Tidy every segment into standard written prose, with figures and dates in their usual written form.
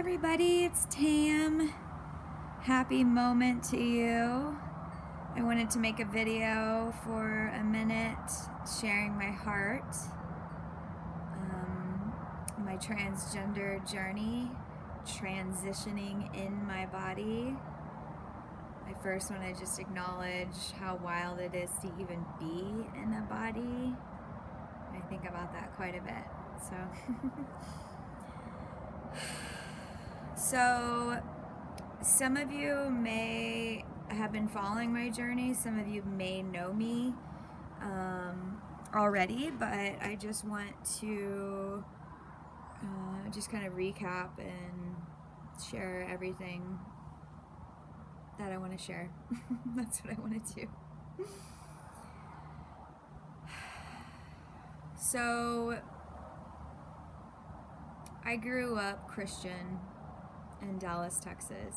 everybody, it's Tam. Happy moment to you. I wanted to make a video for a minute sharing my heart, my transgender journey, transitioning in my body. I first want to just acknowledge how wild it is to even be in a body. I think about that quite a bit. So some of you may have been following my journey. Some of you may know me already, but I just want to just kind of recap and share everything that I want to share. That's what I want to do. So I grew up Christian in Dallas, Texas.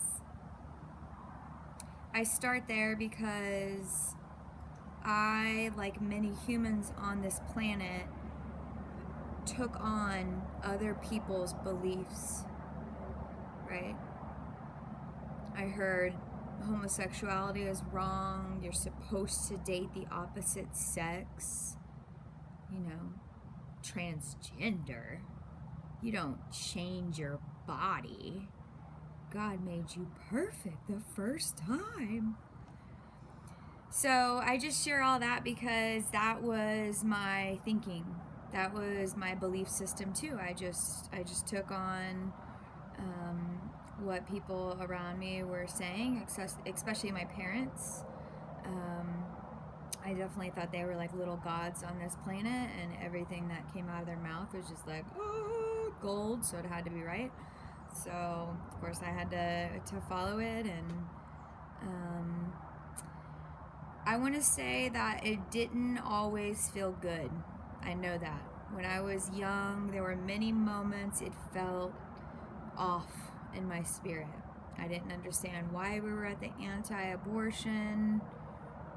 I start there because I, like many humans on this planet, took on other people's beliefs, right? I heard homosexuality is wrong, you're supposed to date the opposite sex, transgender, you don't change your body. God made you perfect the first time. So I just share all that because that was my thinking. That was my belief system too. I just took on what people around me were saying, especially my parents. I definitely thought they were like little gods on this planet, and everything that came out of their mouth was just like, oh, gold, so it had to be right. So of course I had to follow it, and I want to say that it didn't always feel good. I know that. When I was young, there were many moments it felt off in my spirit. I didn't understand why we were at the anti-abortion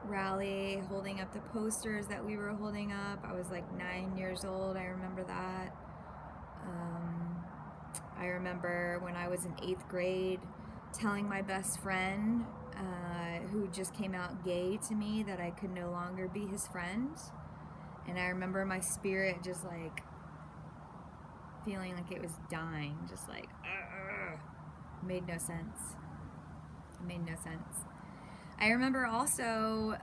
rally holding up the posters that we were holding up. I was like 9 years old. I remember that. I remember when I was in 8th grade telling my best friend who just came out gay to me that I could no longer be his friend. And I remember my spirit just like feeling like it was dying, just like, made no sense. It made no sense. I remember also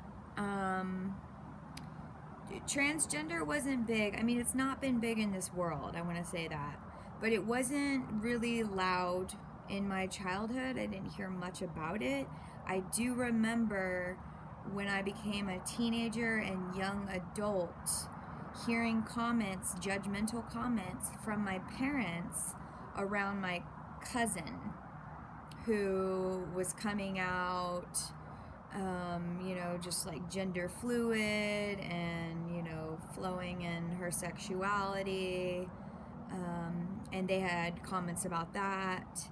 transgender wasn't big. I mean, it's not been big in this world, I want to say that. But it wasn't really loud in my childhood. I didn't hear much about it. I do remember when I became a teenager and young adult, hearing comments, judgmental comments from my parents around my cousin who was coming out, just like gender fluid and, flowing in her sexuality. And they had comments about that.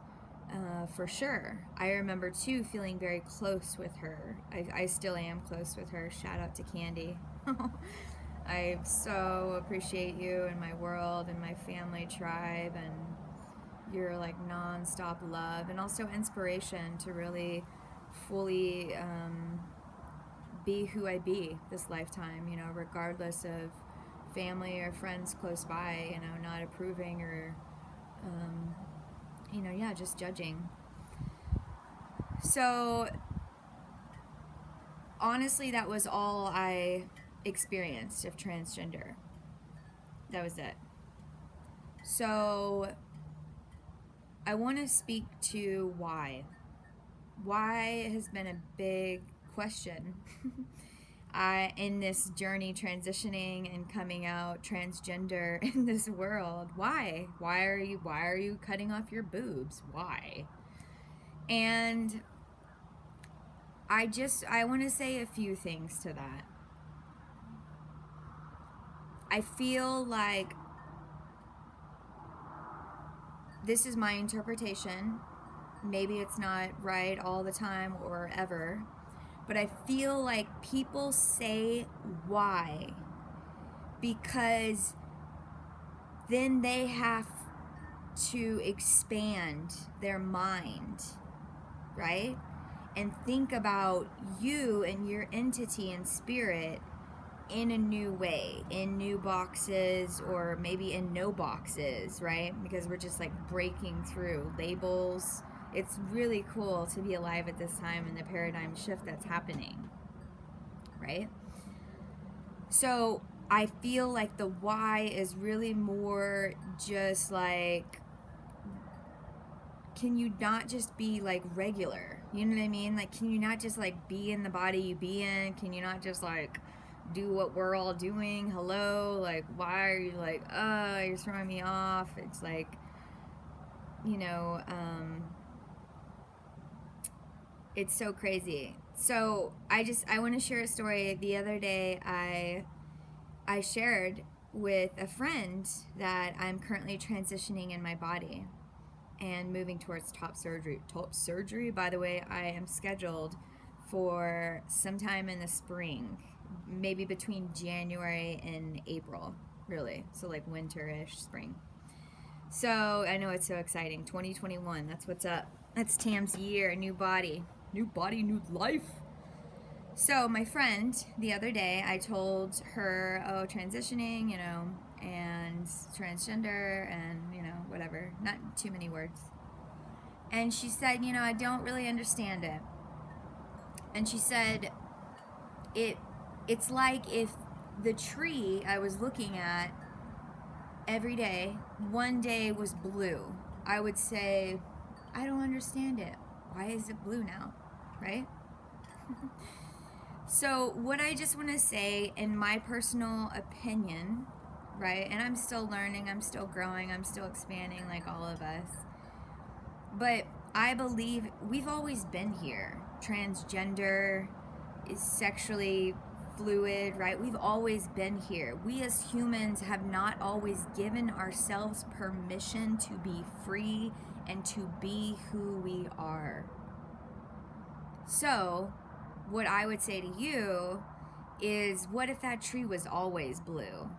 For sure. I remember too feeling very close with her. I still am close with her. Shout out to Candy. I so appreciate you in my world and my family tribe, and your like non-stop love and also inspiration to really fully be who I be this lifetime, regardless of family or friends close by, not approving or just judging. So honestly, that was all I experienced of transgender. That was it. So I want to speak to why. Why has been a big question in this journey, transitioning and coming out transgender in this world. Why? Why are you cutting off your boobs? Why? And I want to say a few things to that. I feel like this is my interpretation. Maybe it's not right all the time or ever, but I feel like people say why because then they have to expand their mind, right? And think about you and your entity and spirit in a new way, in new boxes, or maybe in no boxes, right? Because we're just like breaking through labels. It's really cool to be alive at this time and the paradigm shift that's happening, right? So I feel like the why is really more just like, can you not just be like regular? You know what I mean? Like, can you not just like be in the body you be in? Can you not just like do what we're all doing? Hello? Like, why are you like, you're throwing me off? It's like, you know, it's so crazy. So I want to share a story. The other day I shared with a friend that I'm currently transitioning in my body and moving towards top surgery. Top surgery, by the way, I am scheduled for sometime in the spring, maybe between January and April, really. So like winter-ish, spring. So I know it's so exciting. 2021, that's what's up. That's Tam's year, new body. New body, new life. So my friend, the other day, I told her, oh, transitioning, you know, and transgender and, you know, whatever. Not too many words. And she said, you know, I don't really understand it. And she said, it's like if the tree I was looking at every day, one day was blue. I would say, I don't understand it. Why is it blue now? Right? So what I just want to say, in my personal opinion, right, and I'm still learning, I'm still growing, I'm still expanding like all of us, but I believe we've always been here. Transgender is sexually fluid, right? We've always been here. We as humans have not always given ourselves permission to be free and to be who we are. So what I would say to you is, what if that tree was always blue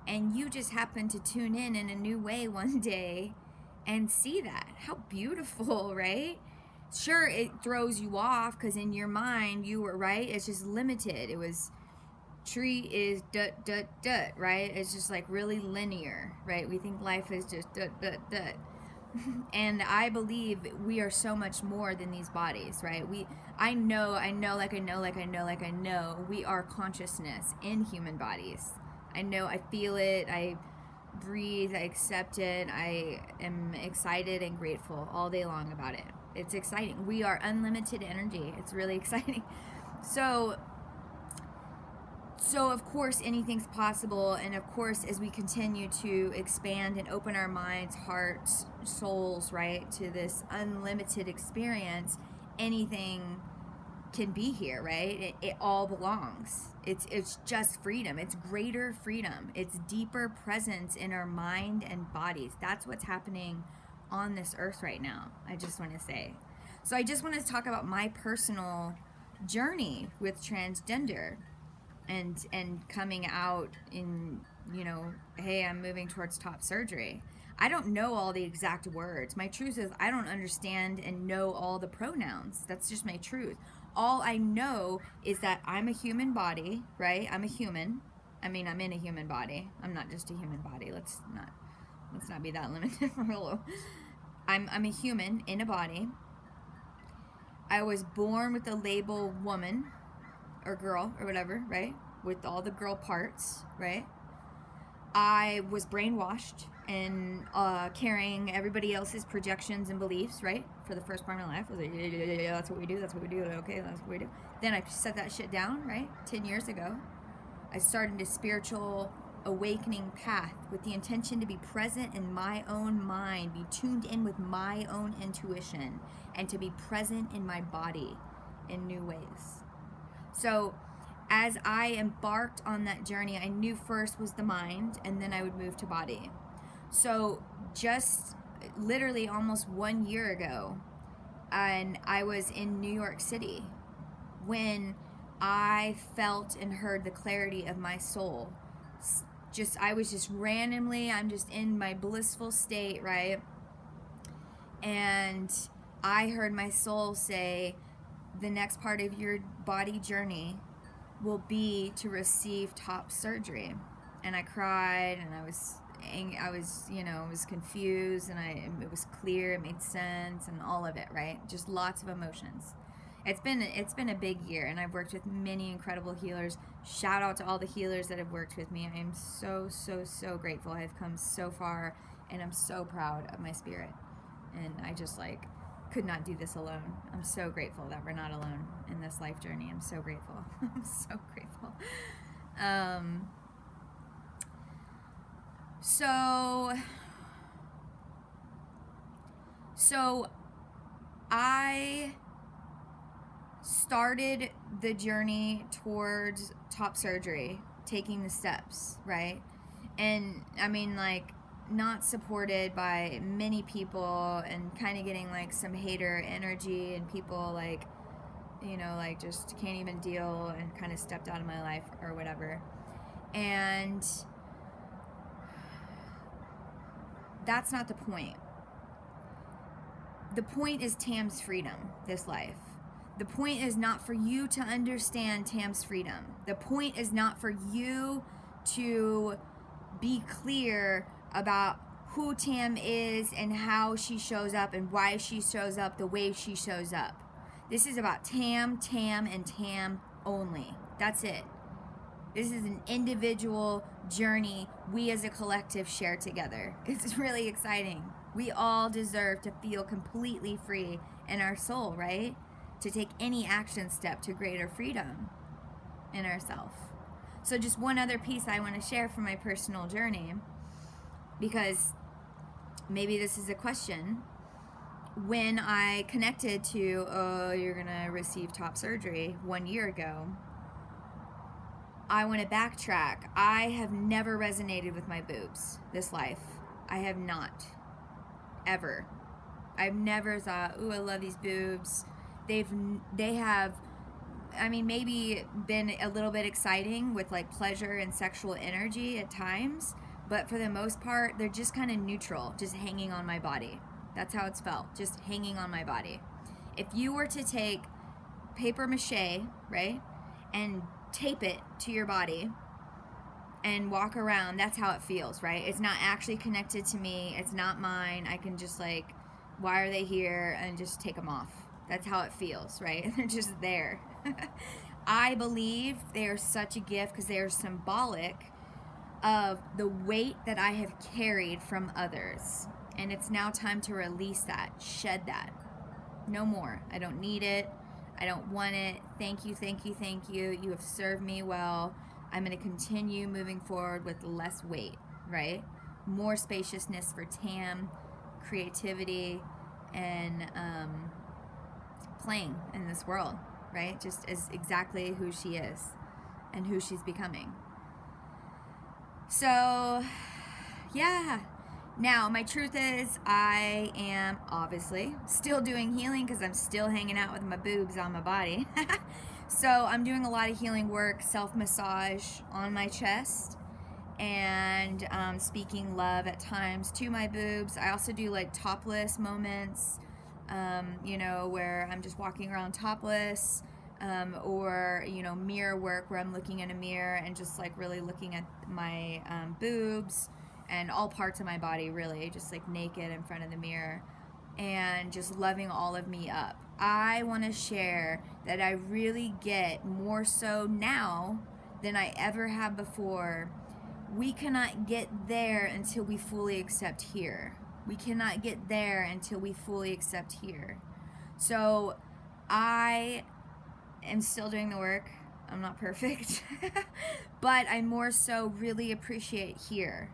and you just happened to tune in a new way one day and see that? How beautiful, right? Sure, it throws you off because in your mind you were right. It's just limited. It was tree is dut dut dut, right? It's just like really linear, right? We think life is just dut dut dut. And I believe we are so much more than these bodies, right? I know, we are consciousness in human bodies. I know, I feel it, I breathe, I accept it, I am excited and grateful all day long about it. It's exciting. We are unlimited energy. It's really exciting. So of course anything's possible, and of course as we continue to expand and open our minds, hearts, souls, right, to this unlimited experience, anything can be here, right? It all belongs. It's just freedom. It's greater freedom. It's deeper presence in our mind and bodies. That's what's happening on this earth right now, I just want to say. So I just want to talk about my personal journey with transgender and coming out in, you know, hey, I'm moving towards top surgery. I don't know all the exact words. My truth is I don't understand and know all the pronouns. That's just my truth. All I know is that I'm a human body, right? I'm a human. I mean, I'm in a human body. I'm not just a human body. Let's not be that limited. I'm a human in a body. I was born with the label woman or girl or whatever, right? With all the girl parts, right? I was brainwashed and carrying everybody else's projections and beliefs, right? For the first part of my life, I was like, yeah, that's what we do, okay, that's what we do. Then I set that shit down, right? 10 years ago. I started a spiritual awakening path with the intention to be present in my own mind, be tuned in with my own intuition, and to be present in my body in new ways. So as I embarked on that journey, I knew first was the mind, and then I would move to body. So just literally almost 1 year ago, and I was in New York City when I felt and heard the clarity of my soul. I was just randomly, I'm just in my blissful state, right? And I heard my soul say, the next part of your body journey will be to receive top surgery. And I cried, and I was, confused, and it was clear, it made sense, and all of it, right? Just lots of emotions. It's been a big year, and I've worked with many incredible healers. Shout out to all the healers that have worked with me. I am so, so, so grateful. I've come so far, and I'm so proud of my spirit. And I just could not do this alone. I'm so grateful that we're not alone in this life journey. I'm so grateful. I'm so grateful. So I started the journey towards top surgery, taking the steps, right? And I mean, not supported by many people, and kind of getting some hater energy, and people just can't even deal, and kind of stepped out of my life or whatever. And that's not the point. The point is Tam's freedom, this life. The point is not for you to understand Tam's freedom. The point is not for you to be clear about who Tam is and how she shows up and why she shows up the way she shows up. This is about Tam, and Tam only. That's it. This is an individual journey we as a collective share together. It's really exciting. We all deserve to feel completely free in our soul, right? To take any action step to greater freedom in ourselves. So just one other piece I want to share from my personal journey, because maybe this is a question. When I connected to, oh, you're going to receive top surgery 1 year ago, I want to backtrack. I have never resonated with my boobs this life. I have not. Ever. I've never thought, ooh, I love these boobs. They have, maybe been a little bit exciting with pleasure and sexual energy at times, but for the most part, they're just kind of neutral, just hanging on my body. That's how it's felt, just hanging on my body. If you were to take paper mache, right, and tape it to your body and walk around, that's how it feels, right? It's not actually connected to me. It's not mine. I can just why are they here, and just take them off. That's how it feels, right? They're just there. I believe they are such a gift because they are symbolic of the weight that I have carried from others. And it's now time to release that, shed that. No more. I don't need it. I don't want it. Thank you, thank you, thank you. You have served me well. I'm going to continue moving forward with less weight, right? More spaciousness for Tam, creativity, and playing in this world, right? Just as exactly who she is and who she's becoming. So, yeah. Now, my truth is I am obviously still doing healing because I'm still hanging out with my boobs on my body. So I'm doing a lot of healing work, self-massage on my chest, and speaking love at times to my boobs. I also do topless moments, where I'm just walking around topless, or mirror work where I'm looking in a mirror and just really looking at my boobs and all parts of my body, really just naked in front of the mirror, and just loving all of me up. I want to share that I really get more so now than I ever have before. We cannot get there until we fully accept here. We cannot get there until we fully accept here. So I am still doing the work. I'm not perfect. But I more so really appreciate here.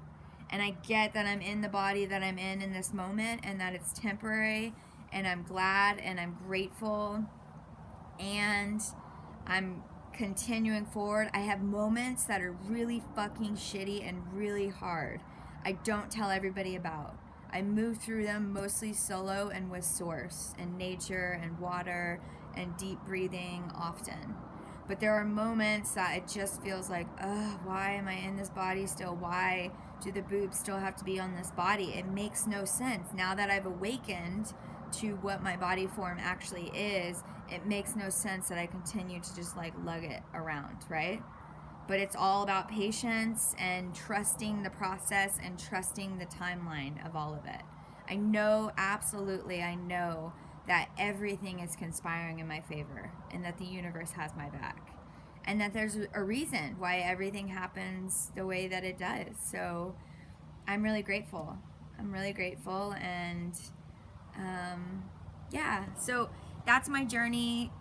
And I get that I'm in the body that I'm in this moment, and that it's temporary, and I'm glad and I'm grateful, and I'm continuing forward. I have moments that are really fucking shitty and really hard. I don't tell everybody about. I move through them mostly solo and with source and nature and water and deep breathing often. But there are moments that it just feels why am I in this body still? Why Do the boobs still have to be on this body? It makes no sense. Now that I've awakened to what my body form actually is, it makes no sense that I continue to just like lug it around, right? But it's all about patience and trusting the process and trusting the timeline of all of it. I know, absolutely, I know that everything is conspiring in my favor and that the universe has my back. And that there's a reason why everything happens the way that it does. So I'm really grateful. I'm really grateful. And yeah, so that's my journey,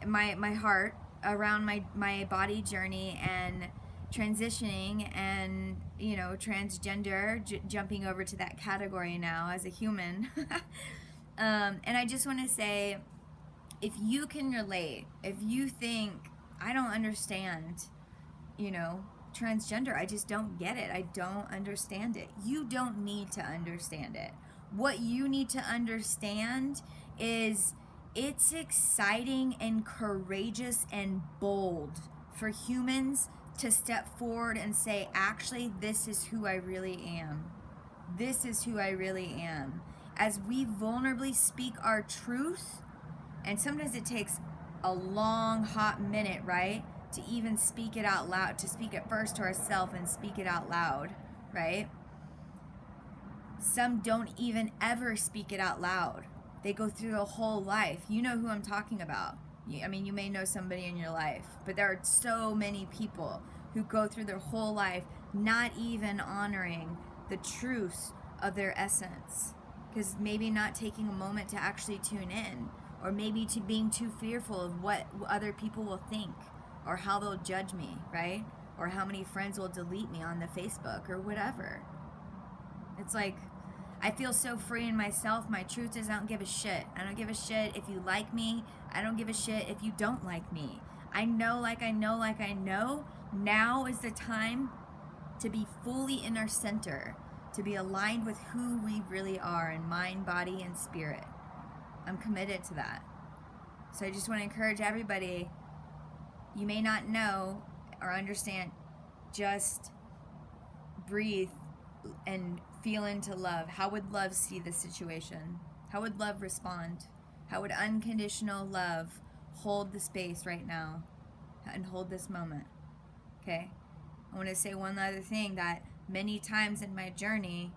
my heart around my body journey and transitioning and, you know, transgender, jumping over to that category now as a human. And I just want to say, if you can relate, if you think, I don't understand, you know, transgender, I just don't get it, I don't understand it, you don't need to understand it. What you need to understand is it's exciting and courageous and bold for humans to step forward and say, actually, this is who I really am. This is who I really am. As we vulnerably speak our truth, and sometimes it takes a long, hot minute, right? To even speak it out loud, to speak it first to ourselves and speak it out loud, right? Some don't even ever speak it out loud. They go through the whole life. You know who I'm talking about. I mean, you may know somebody in your life, but there are so many people who go through their whole life not even honoring the truth of their essence, because maybe not taking a moment to actually tune in, or maybe to being too fearful of what other people will think, or how they'll judge me, right? Or how many friends will delete me on the Facebook or whatever. It's like, I feel so free in myself. My truth is I don't give a shit. I don't give a shit if you like me. I don't give a shit if you don't like me. I know, like I know, like I know. Now is the time to be fully in our center, to be aligned with who we really are in mind, body, and spirit. I'm committed to that. So I just want to encourage everybody, you may not know or understand, just breathe and feel into love. How would love see the situation? How would love respond? How would unconditional love hold the space right now and hold this moment? Okay? I want to say one other thing, that many times in my journey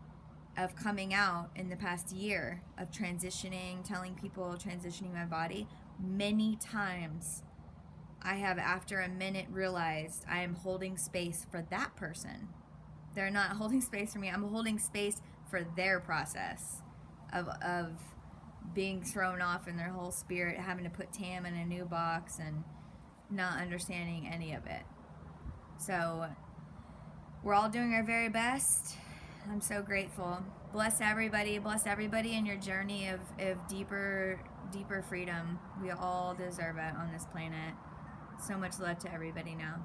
of coming out in the past year, of transitioning, telling people, transitioning my body, many times I have, after a minute, realized I am holding space for that person. They're not holding space for me. I'm holding space for their process of being thrown off in their whole spirit, having to put Tam in a new box and not understanding any of it. So we're all doing our very best. I'm so grateful. Bless everybody in your journey of deeper freedom. We all deserve it on this planet. So much love to everybody now.